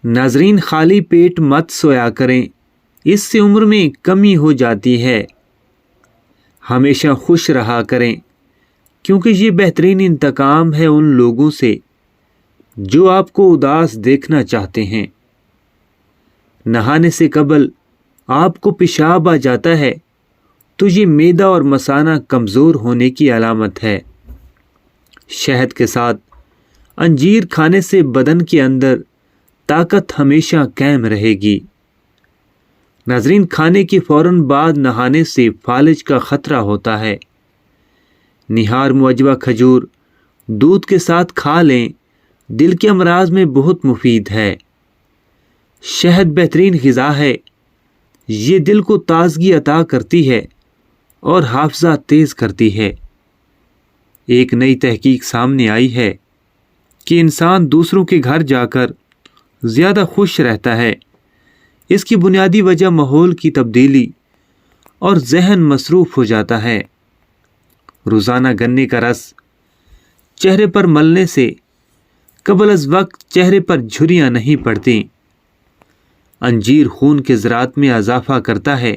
नाजरीन, खाली पेट मत सोया करें, इससे उम्र में कमी हो जाती है। हमेशा खुश रहा करें, क्योंकि ये बेहतरीन इंतकाम है उन लोगों से जो आपको उदास देखना चाहते हैं। नहाने से कबल आपको पेशाब आ जाता है तो ये मैदा और मसाना कमज़ोर होने की अलामत है। शहद के साथ अंजीर खाने से बदन के अंदर ताकत हमेशा कायम रहेगी। नाजरीन, खाने के फ़ौरन बाद नहाने से फालिज का ख़तरा होता है। निहार मुअज्जबा खजूर दूध के साथ खा लें, दिल के अमराज में बहुत मुफीद है। शहद बेहतरीन ग़िज़ा है, ये दिल को ताज़गी अता करती है और हाफ़ज़ा तेज़ करती है। एक नई तहकीक सामने आई है कि इंसान दूसरों के घर जाकर ज़्यादा खुश रहता है। इसकी बुनियादी वजह माहौल की तब्दीली और जहन मसरूफ़ हो जाता है। रोज़ाना गन्ने का रस चेहरे पर मलने से कबल अज़ वक्त चेहरे पर झुर्रियाँ नहीं पड़ती। अंजीर खून के ज़रात में इजाफ़ा करता है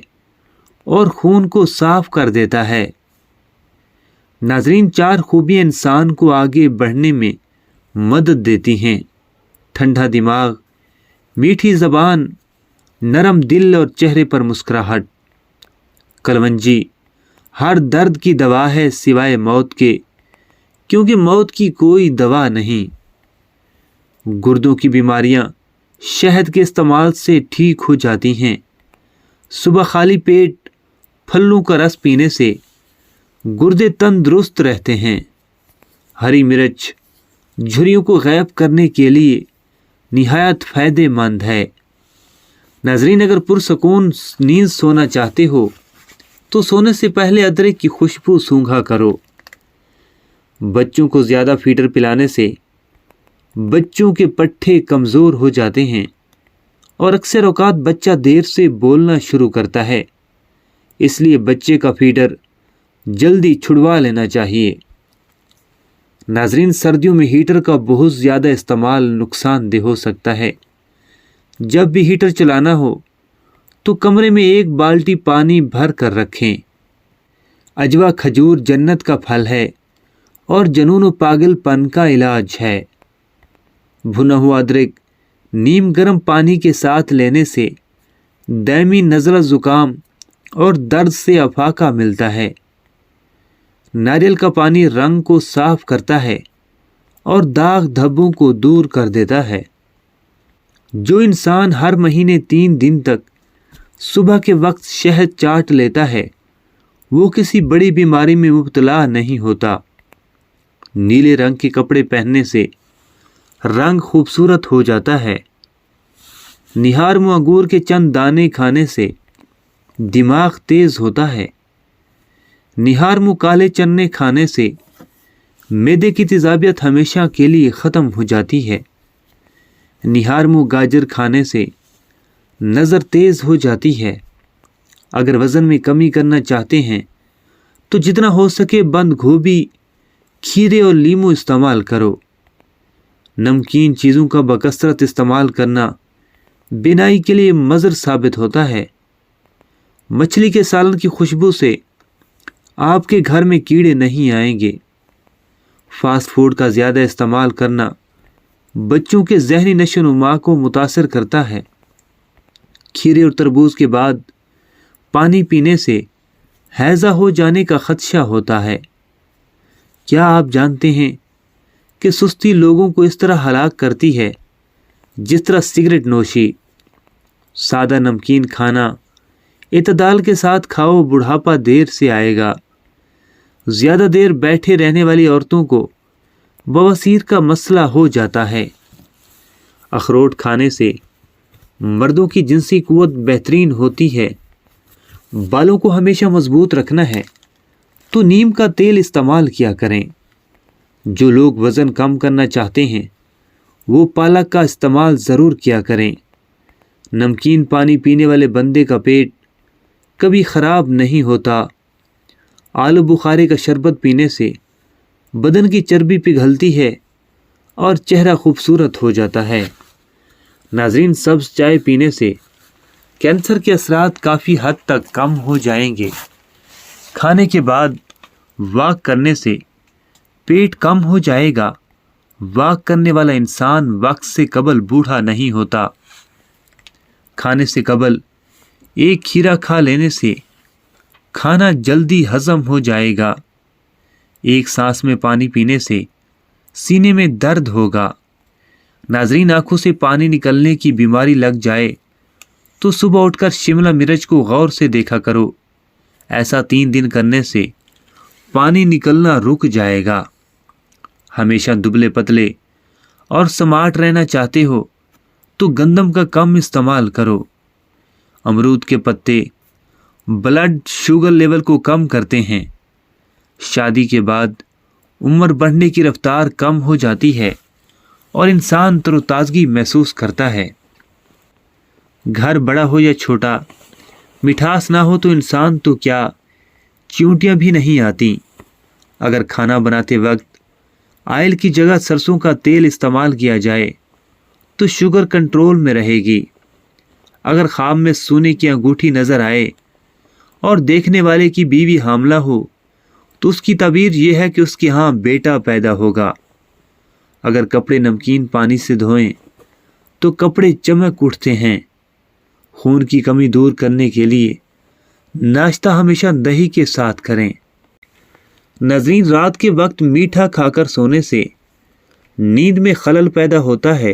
और खून को साफ कर देता है। नाजरीन, 4 खूबियाँ इंसान को आगे बढ़ने में मदद देती हैं: ठंडा दिमाग, मीठी ज़बान, नरम दिल और चेहरे पर मुस्कुराहट। कलवंजी हर दर्द की दवा है सिवाय मौत के, क्योंकि मौत की कोई दवा नहीं। गुर्दों की बीमारियां शहद के इस्तेमाल से ठीक हो जाती हैं। सुबह खाली पेट फलों का रस पीने से गुर्दे तंदुरुस्त रहते हैं। हरी मिर्च झुर्रियों को गायब करने के लिए निहायत फ़ायदेमंद है। नाजरीन, अगर पुरसकून नींद सोना चाहते हो तो सोने से पहले अदरक की खुशबू सूंघा करो। बच्चों को ज़्यादा फीडर पिलाने से बच्चों के पट्ठे कमज़ोर हो जाते हैं और अक्सर औकात बच्चा देर से बोलना शुरू करता है। इसलिए बच्चे का फीडर जल्दी छुड़वा लेना चाहिए। नाजरीन, सर्दियों में हीटर का बहुत ज़्यादा इस्तेमाल नुकसानदेह हो सकता है। जब भी हीटर चलाना हो तो कमरे में 1 बाल्टी पानी भर कर रखें। अजवा खजूर जन्नत का फल है और जुनून व पागलपन का इलाज है। भुना हुआ अदरक नीम गर्म पानी के साथ लेने से दायमी नज़ला ज़ुकाम और दर्द से अफाका मिलता है। नारियल का पानी रंग को साफ करता है और दाग धब्बों को दूर कर देता है। जो इंसान हर महीने 3 दिन तक सुबह के वक्त शहद चाट लेता है वो किसी बड़ी बीमारी में मुब्तला नहीं होता। नीले रंग के कपड़े पहनने से रंग खूबसूरत हो जाता है। निहार मुँह अंगूर के चंद दाने खाने से दिमाग तेज होता है। निहार मुँह काले चने खाने से मैदे की तेजाबियत हमेशा के लिए ख़त्म हो जाती है। निहार मुँह गाजर खाने से नज़र तेज़ हो जाती है। अगर वज़न में कमी करना चाहते हैं तो जितना हो सके बंद गोभी, खीरे और लीमू इस्तेमाल करो। नमकीन चीज़ों का बकसरत इस्तेमाल करना बिनाई के लिए मज़र साबित होता है। मछली के सालन की खुशबू से आपके घर में कीड़े नहीं आएंगे। फास्ट फूड का ज़्यादा इस्तेमाल करना बच्चों के ज़हनी नशोनुमा को मुतासर करता है। खीरे और तरबूज के बाद पानी पीने से हैज़ा हो जाने का ख़दशा होता है। क्या आप जानते हैं कि सुस्ती लोगों को इस तरह हलाक करती है जिस तरह सिगरेट नोशी? सादा नमकीन खाना इतदाल के साथ खाओ, बुढ़ापा देर से आएगा। ज़्यादा देर बैठे रहने वाली औरतों को बवासीर का मसला हो जाता है। अखरोट खाने से मर्दों की जिनसी कुव्वत बेहतरीन होती है। बालों को हमेशा मजबूत रखना है तो नीम का तेल इस्तेमाल किया करें। जो लोग वज़न कम करना चाहते हैं वो पालक का इस्तेमाल ज़रूर किया करें। नमकीन पानी पीने वाले बंदे का पेट कभी ख़राब नहीं होता। आलू बुखारे का शरबत पीने से बदन की चर्बी पिघलती है और चेहरा खूबसूरत हो जाता है। ناظرین، سبز چائے پینے سے کینسر کے اثرات کافی حد تک کم ہو جائیں گے۔ کھانے کے بعد واک کرنے سے پیٹ کم ہو جائے گا۔ واک کرنے والا انسان وقت سے قبل بوڑھا نہیں ہوتا۔ کھانے سے قبل ایک کھیرا کھا لینے سے کھانا جلدی ہضم ہو جائے گا۔ ایک سانس میں پانی پینے سے سینے میں درد ہوگا۔ ناظرین، آنکھوں سے پانی نکلنے کی بیماری لگ جائے تو صبح اٹھ کر شملہ مرچ کو غور سے دیکھا کرو۔ ایسا 3 دن کرنے سے پانی نکلنا رک جائے گا۔ ہمیشہ دبلے پتلے اور سمارٹ رہنا چاہتے ہو تو گندم کا کم استعمال کرو۔ امرود کے پتے بلڈ شوگر لیول کو کم کرتے ہیں۔ شادی کے بعد عمر بڑھنے کی رفتار کم ہو جاتی ہے اور انسان تر و تازگی محسوس کرتا ہے۔ گھر بڑا ہو یا چھوٹا، مٹھاس نہ ہو تو انسان تو کیا چیونٹیاں بھی نہیں آتی۔ اگر کھانا بناتے وقت آئل کی جگہ سرسوں کا تیل استعمال کیا جائے تو شوگر کنٹرول میں رہے گی۔ اگر خواب میں سونے کی انگوٹھی نظر آئے اور دیکھنے والے کی بیوی حاملہ ہو تو اس کی تعبیر یہ ہے کہ اس کے ہاں بیٹا پیدا ہوگا۔ اگر کپڑے نمکین پانی سے دھوئیں تو کپڑے چمک اٹھتے ہیں۔ خون کی کمی دور کرنے کے لیے ناشتہ ہمیشہ دہی کے ساتھ کریں۔ ناظرین، رات کے وقت میٹھا کھا کر سونے سے نیند میں خلل پیدا ہوتا ہے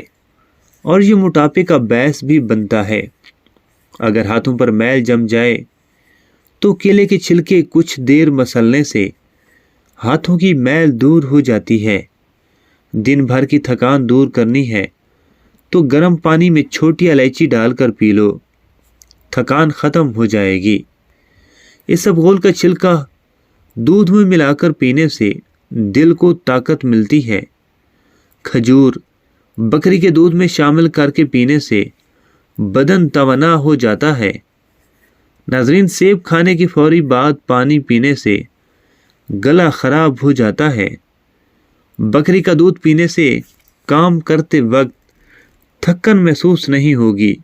اور یہ موٹاپے کا باعث بھی بنتا ہے۔ اگر ہاتھوں پر میل جم جائے تو کیلے کے چھلکے کچھ دیر مسلنے سے ہاتھوں کی میل دور ہو جاتی ہے۔ دن بھر کی تھکان دور کرنی ہے تو گرم پانی میں چھوٹی الائچی ڈال کر پی لو، تھکان ختم ہو جائے گی۔ اسبغول کا چھلکا دودھ میں ملا کر پینے سے دل کو طاقت ملتی ہے۔ کھجور بکری کے دودھ میں شامل کر کے پینے سے بدن توانا ہو جاتا ہے۔ ناظرین، سیب کھانے کی فوری بعد پانی پینے سے گلا خراب ہو جاتا ہے۔ بکری کا دودھ پینے سے کام کرتے وقت تھکن محسوس نہیں ہوگی۔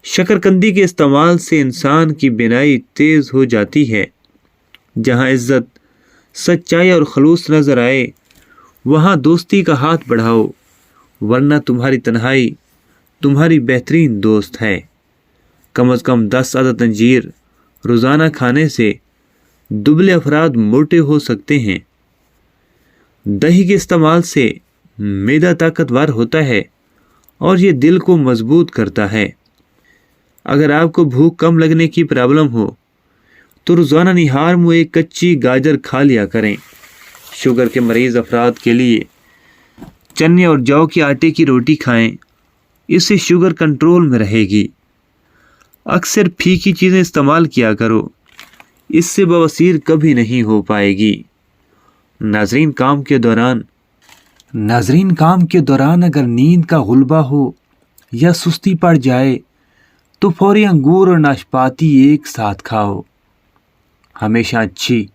شکرکندی کے استعمال سے انسان کی بینائی تیز ہو جاتی ہے۔ جہاں عزت، سچائی اور خلوص نظر آئے وہاں دوستی کا ہاتھ بڑھاؤ، ورنہ تمہاری تنہائی تمہاری بہترین دوست ہے۔ کم از کم 10 عدد انجیر روزانہ کھانے سے دبلے افراد موٹے ہو سکتے ہیں۔ دہی کے استعمال سے معدہ طاقتور ہوتا ہے اور یہ دل کو مضبوط کرتا ہے۔ اگر آپ کو بھوک کم لگنے کی پرابلم ہو تو روزانہ نہار میں ایک کچی گاجر کھا لیا کریں۔ شوگر کے مریض افراد کے لیے چنے اور جو کے آٹے کی روٹی کھائیں، اس سے شوگر کنٹرول میں رہے گی۔ اکثر پھیکی چیزیں استعمال کیا کرو، اس سے بواسیر کبھی نہیں ہو پائے گی۔ ناظرین، کام کے دوران اگر نیند کا غلبہ ہو یا سستی پڑ جائے تو فوری انگور اور ناشپاتی ایک ساتھ کھاؤ۔ ہمیشہ اچھی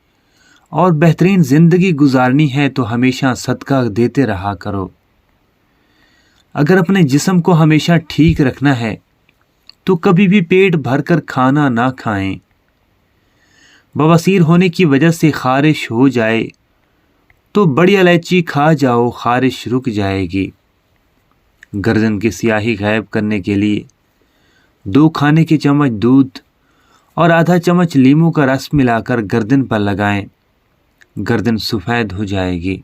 اور بہترین زندگی گزارنی ہے تو ہمیشہ صدقہ دیتے رہا کرو۔ اگر اپنے جسم کو ہمیشہ ٹھیک رکھنا ہے تو کبھی بھی پیٹ بھر کر کھانا نہ کھائیں۔ بواسیر ہونے کی وجہ سے خارش ہو جائے تو بڑی الائچی کھا جاؤ، خارش رک جائے گی۔ گردن کی سیاہی غائب کرنے کے لیے 2 کھانے کے چمچ دودھ اور آدھا چمچ لیموں کا رس ملا کر گردن پر لگائیں، گردن سفید ہو جائے گی۔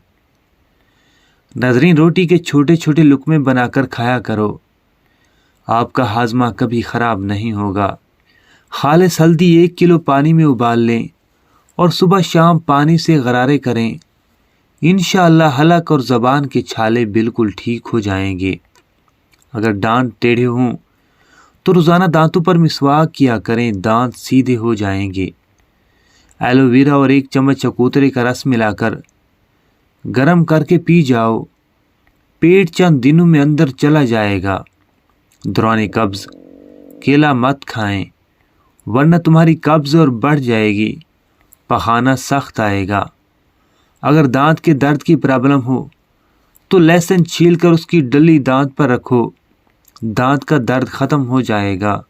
ناظرین، روٹی کے چھوٹے چھوٹے لقمے بنا کر کھایا کرو، آپ کا ہاضمہ کبھی خراب نہیں ہوگا۔ خالص ہلدی 1 کلو پانی میں ابال لیں اور صبح شام پانی سے غرارے کریں، انشاءاللہ حلق اور زبان کے چھالے بالکل ٹھیک ہو جائیں گے۔ اگر دانت ٹیڑھے ہوں تو روزانہ دانتوں پر مسواک کیا کریں، دانت سیدھے ہو جائیں گے۔ ایلو ویرا اور 1 چمچ چکوترے کا رس ملا کر گرم کر کے پی جاؤ، پیٹ چند دنوں میں اندر چلا جائے گا۔ دوران قبض کیلا مت کھائیں ورنہ تمہاری قبض اور بڑھ جائے گی، پخانہ سخت آئے گا۔ اگر دانت کے درد کی پرابلم ہو تو لہسن چھیل کر اس کی ڈلی دانت پر رکھو، दांत का दर्द ख़त्म हो जाएगा।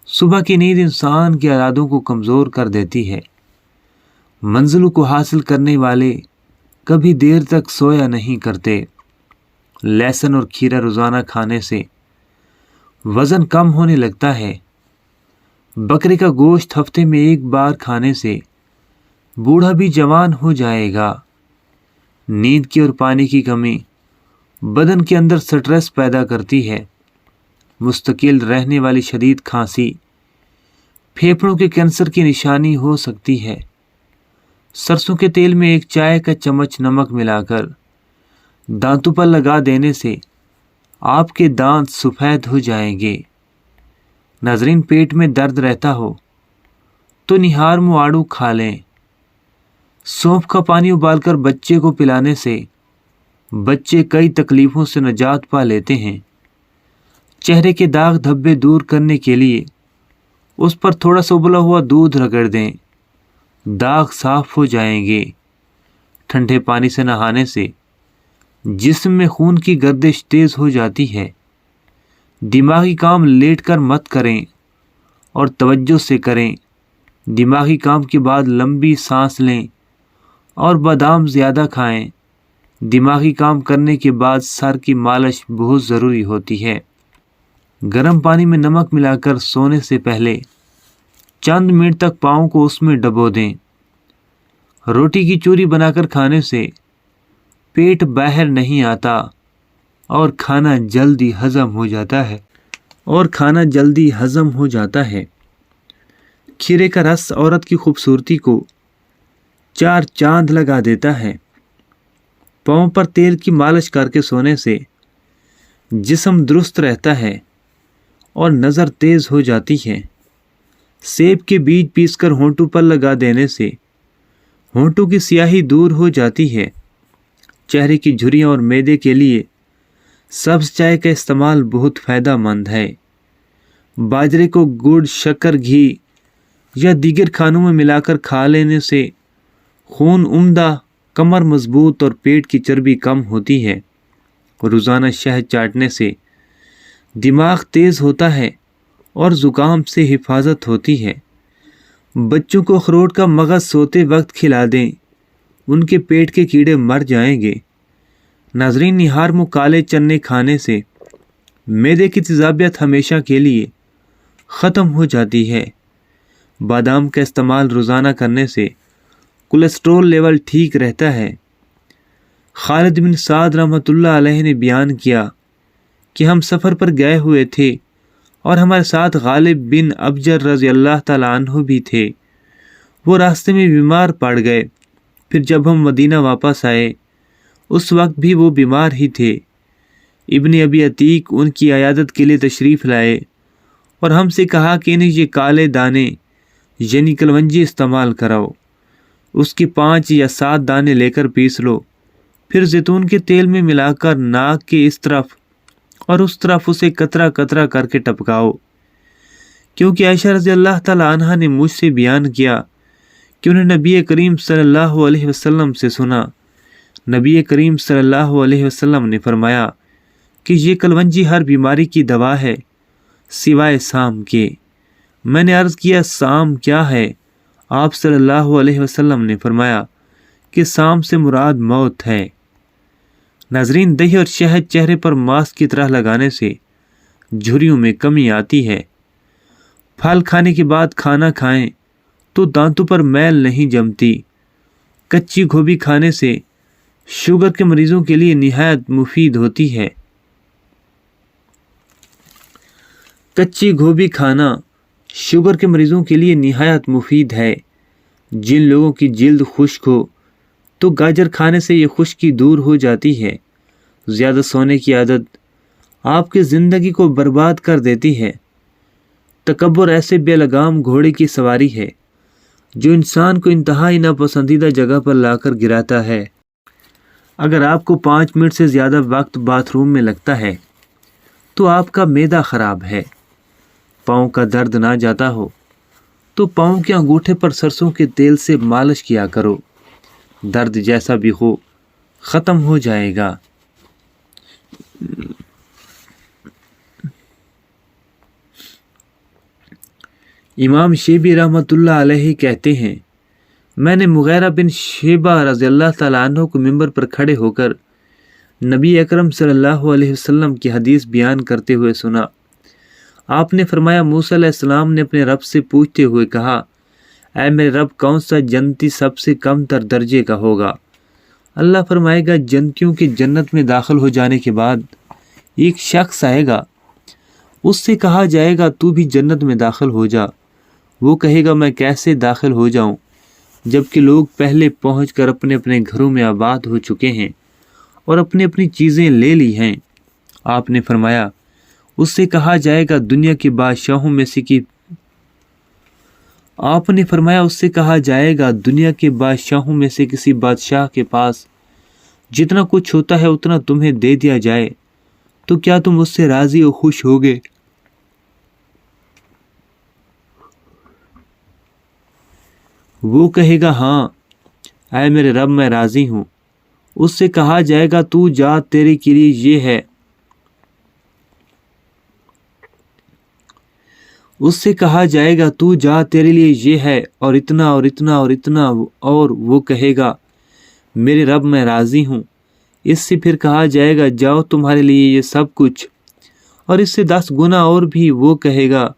सुबह की नींद इंसान के इरादों को कमज़ोर कर देती है। मंजिलों को हासिल करने वाले कभी देर तक सोया नहीं करते। लहसुन और खीरा रोज़ाना खाने से वज़न कम होने लगता है। बकरे का गोश्त हफ्ते में एक बार खाने से बूढ़ा भी जवान हो जाएगा। नींद की और पानी की कमी बदन के अंदर स्ट्रेस पैदा करती है। मुस्तकिल रहने वाली शदीद खांसी फेफड़ों के कैंसर की निशानी हो सकती है। सरसों के तेल में एक चाय का चम्मच नमक मिलाकर दांतों पर लगा देने से आपके दांत सफ़ेद हो जाएंगे। नाज़रीन, पेट में दर्द रहता हो तो निहार मुआड़ू खा लें। सौंफ का पानी उबालकर बच्चे को पिलाने से बच्चे कई तकलीफ़ों से निजात पा लेते हैं। चेहरे के दाग धब्बे दूर करने के लिए उस पर थोड़ा सा उबला हुआ दूध रगड़ दें, दाग साफ हो जाएंगे। ठंडे पानी से नहाने से जिस्म में खून की गर्दिश तेज़ हो जाती है। दिमागी काम लेटकर मत करें और तवज्जो से करें। दिमागी काम के बाद लंबी सांस लें और बादाम ज़्यादा खाएं। दिमागी काम करने के बाद सर की मालिश बहुत ज़रूरी होती है। गर्म पानी में नमक मिलाकर सोने से पहले चंद मिनट तक पाँव को उसमें डबो दें। रोटी की चूरी बनाकर खाने से पेट बाहर नहीं आता और खाना जल्दी हज़म हो जाता है। खीरे का रस औरत की खूबसूरती को 4 चांद लगा देता है। पाँव पर तेल की मालिश करके सोने से जिस्म दुरुस्त रहता है और नज़र तेज़ हो जाती है। सेब के बीज पीसकर होंठों पर लगा देने से होंठों की स्याही दूर हो जाती है। चेहरे की झुर्रियाँ और मैदे के लिए सब्ज़ चाय का इस्तेमाल बहुत फ़ायदेमंद है। बाजरे को गुड़, शक्कर, घी या दीगर खानों में मिलाकर खा लेने से खून उम्दा, कमर मजबूत और पेट की चर्बी कम होती है। रोज़ाना शहद चाटने से दिमाग तेज़ होता है और ज़ुकाम से हिफाजत होती है। बच्चों को अखरोट का मगज़ सोते वक्त खिला दें, उनके पेट के कीड़े मर जाएंगे। नाज़रीन, निहार मुँह काले चने खाने से मैदे की तेज़ाबियत हमेशा के लिए ख़त्म हो जाती है। बादाम का इस्तेमाल रोज़ाना करने से कोलेस्ट्रॉल लेवल ठीक रहता है। खालिद बिन साद रहमतुल्लाह अलैह ने बयान किया कि हम सफ़र पर गए हुए थे और हमारे साथ गालिब बिन अबजर रज़ी अल्लाह ताला अन्हु भी थे। वो रास्ते में बीमार पड़ गए। फिर जब हम मदीना वापस आए उस वक्त भी वो बीमार ही थे। इब्न अबी अतीक उनकी अयादत के लिए तशरीफ़ लाए और हमसे कहा कि इन्हें ये काले दाने यानी कलवंजी इस्तेमाल कराओ। उसके 5 या 7 दाने लेकर पीस लो, फिर जैतून के तेल में मिलाकर नाक के इस तरफ और उस तरफ उसे कतरा कतरा करके टपकाओ। क्योंकि आयशा रज़ी अल्लाह ताला अन्हा ने मुझसे बयान किया कि उन्हें नबी करीम सल्लल्लाहु अलैहि वसल्लम से सुना। नबी करीम सल्लल्लाहु अलैहि वसल्लम ने फरमाया कि ये कलवंजी हर बीमारी की दवा है सिवाय साम के। मैंने अर्ज़ किया, साम क्या है? आप सल्लल्लाहु अलैहि वसल्लम ने फरमाया कि साम से मुराद मौत है। नाज़रीन, दही और शहद चेहरे पर मास्क की तरह लगाने से झुर्रियों में कमी आती है। फल खाने के बाद खाना खाएं तो दांतों पर मैल नहीं जमती। कच्ची गोभी खाने से शुगर के मरीजों के लिए निहायत मुफीद होती है। कच्ची गोभी खाना शुगर के मरीजों के लिए निहायत मुफीद है। जिन लोगों की जिल्द खुश्क हो तो गाजर खाने से ये खुश्की दूर हो जाती है। ज़्यादा सोने की आदत आपकी ज़िंदगी को बर्बाद कर देती है। तकब्बुर ऐसे बेलगाम घोड़े की सवारी है जो इंसान को इंतहाई नापसंदीदा जगह पर लाकर गिराता है। अगर आपको 5 मिनट से ज़्यादा वक्त बाथरूम में लगता है तो आपका मैदा ख़राब है। पाँव का दर्द ना जाता हो तो पाँव के अंगूठे पर सरसों के तेल से मालिश किया करो। दर्द जैसा भी हो ख़त्म हो जाएगा। इमाम शेबी रहमतुल्लाह अलैहि कहते हैं, मैंने मुगैरा बिन शेबा रज़ी अल्लाह तआला अन्हु को मिंबर पर खड़े होकर नबी अकरम सल्लल्लाहु अलैहि वसल्लम की हदीस बयान करते हुए सुना। आपने फरमाया, मूसा अलैहिस्सलाम ने अपने रब से पूछते हुए कहा, ऐ मेरे रब, कौन सा जन्नती सबसे कम तर दर्जे का होगा? अल्लाह फरमाएगा, जन्नतियों के जन्नत में दाखिल हो जाने के बाद एक शख्स आएगा, उससे कहा जाएगा तू भी जन्नत में दाखिल हो जा। वो कहेगा, मैं कैसे दाखिल हो जाऊं, जबकि लोग पहले पहुंचकर अपने अपने घरों में आबाद हो चुके हैं और अपनी अपनी चीज़ें ले ली हैं। आपने फरमाया, उससे कहा जाएगा दुनिया के बादशाहों में से कि आपने फरमाया उससे कहा जाएगा दुनिया के बादशाहों में से किसी बादशाह के पास जितना कुछ होता है उतना तुम्हें दे दिया जाए, तो क्या तुम उससे राज़ी और खुश होगे? वो कहेगा, हाँ ऐ मेरे रब, मैं राज़ी हूँ। उससे कहा जाएगा, तू जा, तेरे के लिए ये है। उससे कहा जाएगा, तू जा, तेरे लिए ये है और इतना और इतना और इतना। और वो कहेगा, मेरे रब, मैं राज़ी हूँ। इससे फिर कहा जाएगा, जाओ, तुम्हारे लिए ये सब कुछ और इससे 10 गुना और भी। वो कहेगा,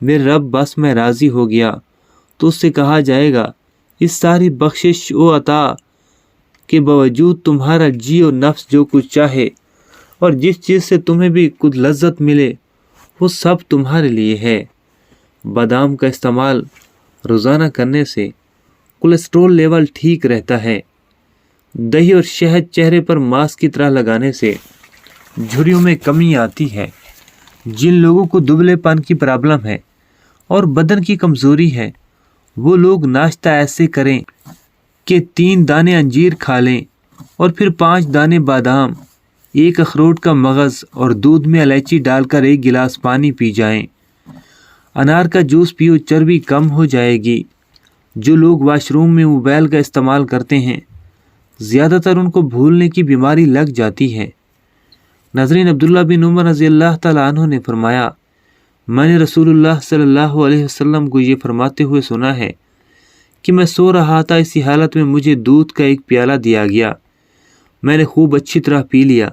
मेरे रब, बस मैं राज़ी हो गया। तो उससे कहा जाएगा, इस सारी बख्शिश व अता के बावजूद तुम्हारा जी और नफ्स जो कुछ चाहे और जिस चीज़ से तुम्हें भी कुछ लज्जत मिले वो सब तुम्हारे लिए है। बादाम का इस्तेमाल रोज़ाना करने से कोलेस्ट्रॉल लेवल ठीक रहता है। दही और शहद चेहरे पर मास्क की तरह लगाने से झुर्रियों में कमी आती है। जिन लोगों को दुबलेपन की प्रॉब्लम है और बदन की कमज़ोरी है, वो लोग नाश्ता ऐसे करें कि 3 दाने अंजीर खा लें और फिर 5 दाने बादाम, 1 अखरोट का मगज़ और दूध में इलायची डालकर 1 गिलास पानी पी जाएं। अनार का जूस पियो, चर्बी कम हो जाएगी। जो लोग वाशरूम में मोबाइल का इस्तेमाल करते हैं, ज़्यादातर उनको भूलने की बीमारी लग जाती है। नाज़रीन, अब्दुल्लाह बिन उमर रज़ी अल्लाह तआला अन्हु ने फरमाया, मैंने रसूलुल्लाह सल्लल्लाहु अलैहि वसल्लम को ये फरमाते हुए सुना है कि मैं सो रहा था, इसी हालत में मुझे दूध का एक प्याला दिया गया। मैंने खूब अच्छी तरह पी लिया,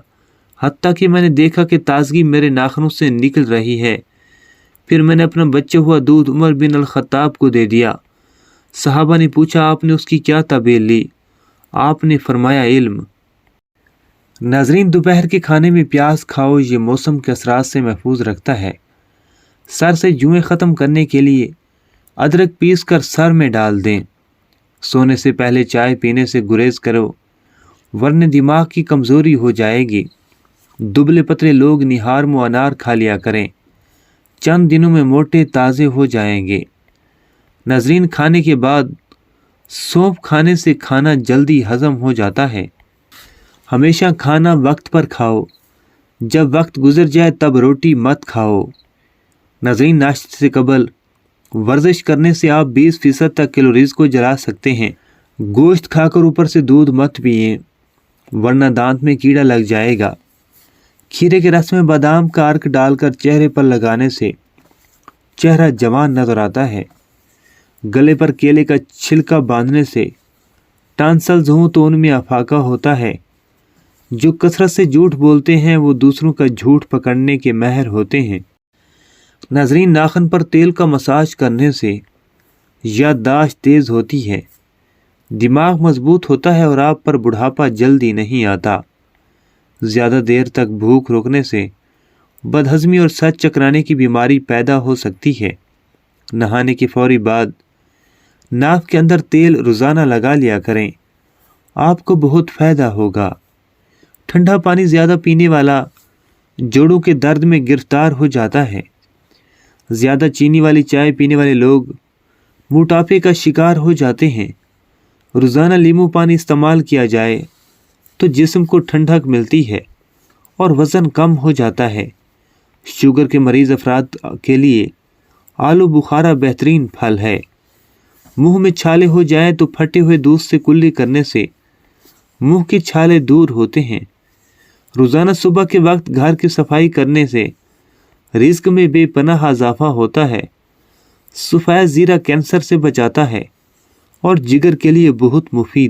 हत्ता कि मैंने देखा कि ताजगी मेरे नाखूनों से निकल रही है। फिर मैंने अपना बचा हुआ दूध उमर बिन अल-खत्ताब को दे दिया। सहाबा ने पूछा, आपने उसकी क्या ताबीर ली? आपने फरमाया, इल्म। नाजरीन, दोपहर के खाने में प्याज खाओ, ये मौसम के असरात से महफूज रखता है। सर से जुएं ख़त्म करने के लिए अदरक पीस कर सर में डाल दें। सोने से पहले चाय पीने से गुरेज करो, वरना दिमाग की कमज़ोरी हो जाएगी। दुबले पतले लोग निहार मुँह अनार खा लिया करें, चंद दिनों में मोटे ताज़े हो जाएंगे। नाज़रीन, खाने के बाद सौंफ खाने से खाना जल्दी हज़म हो जाता है। हमेशा खाना वक्त पर खाओ, जब वक्त गुजर जाए तब रोटी मत खाओ। नाज़रीन, नाश्ते से कबल वर्जिश करने से आप 20% तक कैलोरीज को जला सकते हैं। गोश्त खाकर ऊपर से दूध मत पिए, वरना दांत में कीड़ा लग जाएगा। खीरे के रस में बादाम का अर्क डालकर चेहरे पर लगाने से चेहरा जवान नजर आता है। गले पर केले का छिलका बांधने से टांसल्स हों तो उनमें अफाका होता है। जो कसरत से झूठ बोलते हैं वो दूसरों का झूठ पकड़ने के माहिर होते हैं। नाज़रीन, नाखून पर तेल का मसाज करने से याददाश्त तेज़ होती है, दिमाग मजबूत होता है और आप पर बुढ़ापा जल्दी नहीं आता। ज़्यादा देर तक भूख रोकने से बदहज़मी और सर चकराने की बीमारी पैदा हो सकती है। नहाने के फौरी बाद नाक के अंदर तेल रोज़ाना लगा लिया करें, आपको बहुत फ़ायदा होगा। ठंडा पानी ज़्यादा पीने वाला जोड़ों के दर्द में गिरफ्तार हो जाता है। ज़्यादा चीनी वाली चाय पीने वाले लोग मोटापे का शिकार हो जाते हैं। रोज़ाना नींबू पानी इस्तेमाल किया जाए तो जिस्म को ठंडक मिलती है और वज़न कम हो जाता है। शुगर के मरीज़ अफराद के लिए आलू बुखारा बेहतरीन फल है। मुंह में छाले हो जाए तो फटे हुए दूध से कुल्ली करने से मुंह के छाले दूर होते हैं। रोज़ाना सुबह के वक्त घर की सफाई करने से रिज्क में बेपनाह इजाफा होता है। سفید زیرہ کینسر سے بچاتا ہے اور جگر کے لیے بہت مفید